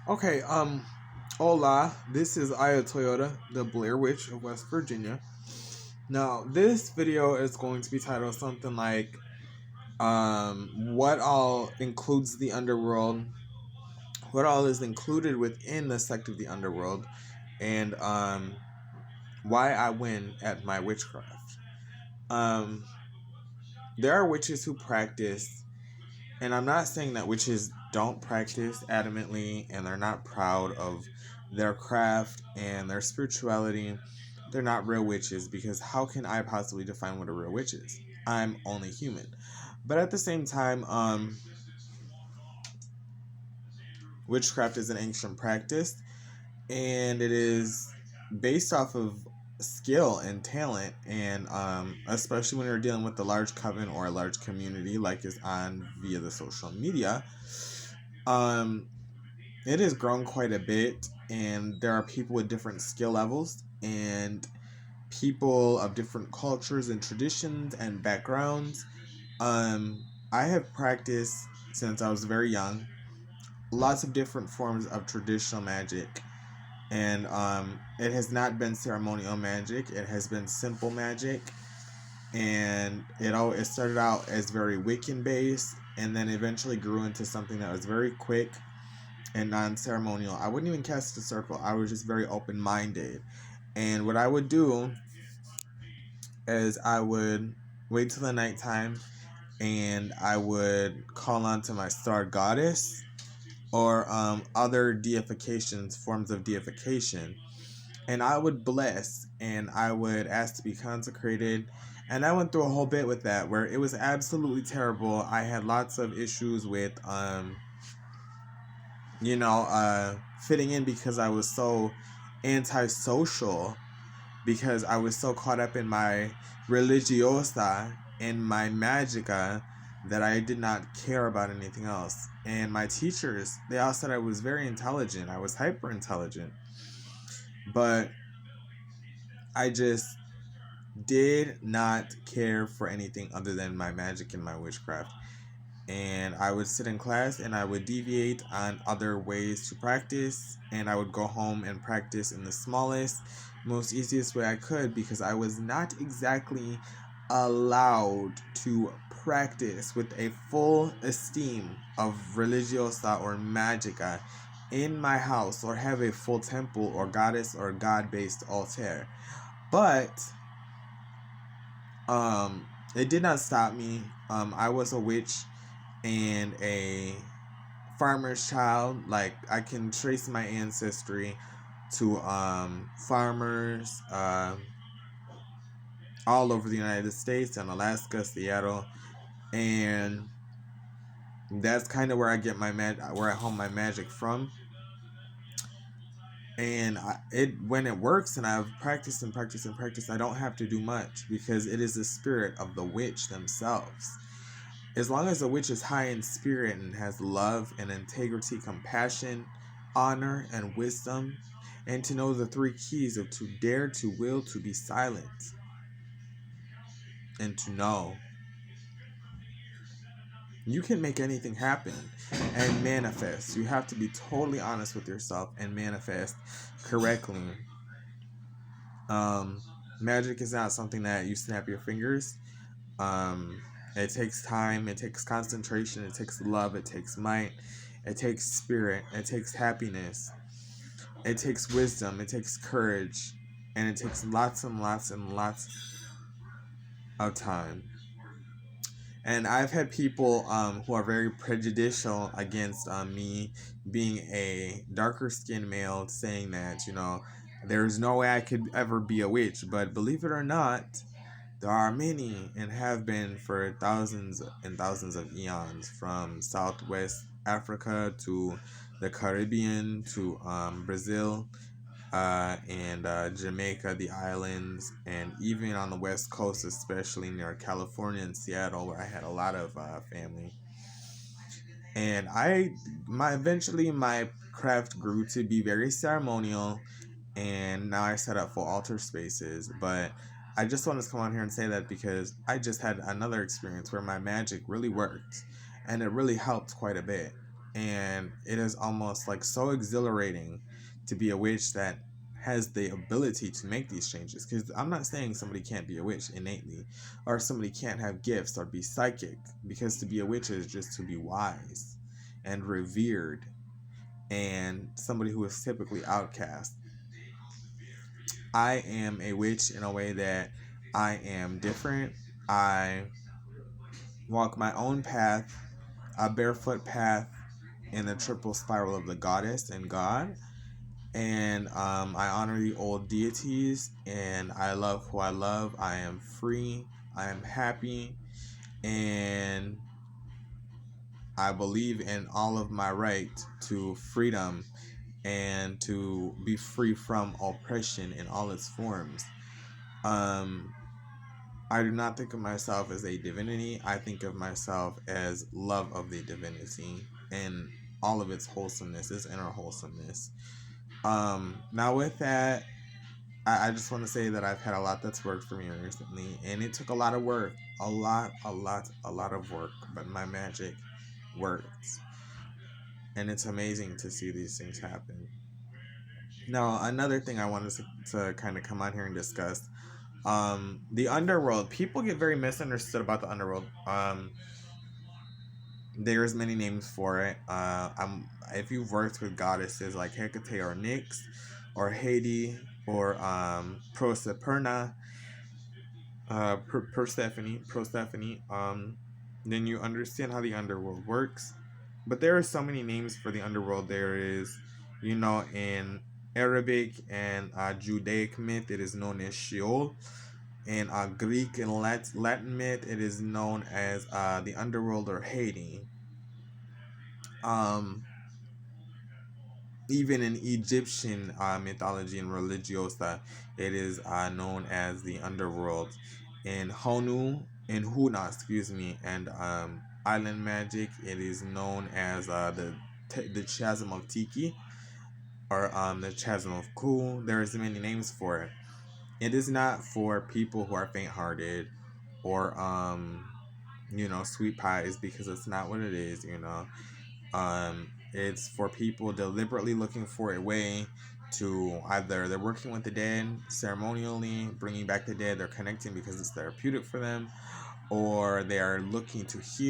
Okay, hola, this is Aya Toyota, the Blair Witch of West Virginia. Now, this video is going to be titled something like, what all includes the underworld, what all is included within the sect of the underworld, and, why I win at my witchcraft. Um, there are witches who practice, and I'm not saying that witches don't practice adamantly and they're not proud of their craft and their spirituality. They're not real witches, because how can I possibly define what a real witch is? I'm only human. But at the same time, witchcraft is an ancient practice, and it is based off of skill and talent, and especially when you're dealing with a large coven or a large community like is on via the social media. um it has grown quite a bit, and there are people with different skill levels and people of different cultures and traditions and backgrounds. I have practiced since I was very young lots of different forms of traditional magic, and it has not been ceremonial magic. It has been simple magic, and it started out as very Wiccan based, and then eventually grew into something that was very quick and non-ceremonial. I wouldn't even cast a circle. I was just very open-minded. And what I would do is I would wait till the nighttime, and I would call on to my star goddess or other deifications, forms of deification. And I would bless, and I would ask to be consecrated. And I went through a whole bit with that where it was absolutely terrible. I had lots of issues with fitting in, because I was so antisocial, because I was so caught up in my religiosa and my magica that I did not care about anything else. And my teachers, they all said I was very intelligent. I was hyper intelligent. But I just did not care for anything other than my magic and my witchcraft. And I would sit in class and I would deviate on other ways to practice, and I would go home and practice in the smallest, most easiest way I could, because I was not exactly allowed to practice with a full esteem of religiosa or magica in my house, or have a full temple or goddess or god-based altar. But it did not stop me. I was a witch and a farmer's child. Like, I can trace my ancestry to farmers all over the United States and Alaska, Seattle, and that's kind of where I get where I hone my magic from. And when it works, and I've practiced and practiced and practiced, I don't have to do much, because it is the spirit of the witch themselves. As long as the witch is high in spirit and has love and integrity, compassion, honor, and wisdom, and to know the three keys of to dare, to will, to be silent, and to know, you can make anything happen and manifest. You have to be totally honest with yourself and manifest correctly. Magic is not something that you snap your fingers. Um, it takes time, it takes concentration, it takes love, it takes might, it takes spirit, it takes happiness, it takes wisdom, it takes courage, and it takes lots and lots and lots of time. And I've had people who are very prejudicial against me being a darker skinned male, saying that, there's no way I could ever be a witch. But believe it or not, there are many, and have been for thousands and thousands of eons, from Southwest Africa to the Caribbean to Brazil, and Jamaica, the islands, and even on the West Coast, especially near California and Seattle, where I had a lot of family. And eventually my craft grew to be very ceremonial, and now I set up full altar spaces. But I just wanted to come on here and say that because I just had another experience where my magic really worked, and it really helped quite a bit. And it is almost like so exhilarating to be a witch that has the ability to make these changes. Because I'm not saying somebody can't be a witch innately, or somebody can't have gifts or be psychic, because to be a witch is just to be wise and revered, and somebody who is typically outcast. I am a witch in a way that I am different. I walk my own path, a barefoot path in the triple spiral of the goddess and God. And I honor the old deities, and I love who I love. I am free. I am happy. And I believe in all of my right to freedom and to be free from oppression in all its forms. Um, I do not think of myself as a divinity. I think of myself as love of the divinity and all of its wholesomeness, its inner wholesomeness. Now with that, I just want to say that I've had a lot that's worked for me recently, and it took a lot of work, a lot of work, but my magic works, and it's amazing to see these things happen. Now, another thing I wanted to kind of come on here and discuss, the underworld. People get very misunderstood about the underworld. There's many names for it. If you've worked with goddesses like Hecate or Nyx, or Haiti, or Proserpina, Persephone, then you understand how the underworld works. But there are so many names for the underworld. There is, in Arabic and Judaic myth, it is known as Sheol. In Greek and Latin myth, it is known as the underworld or Hades. Um, Even in Egyptian mythology and religiosa, it is known as the underworld. In Huna, excuse me, and island magic, it is known as the chasm of Tiki, or the chasm of Ku. There's many names for it. It is not for people who are faint-hearted, or sweet pies, because it's not what it is. It's for people deliberately looking for a way to, either they're working with the dead ceremonially, bringing back the dead, they're connecting because it's therapeutic for them, or they are looking to heal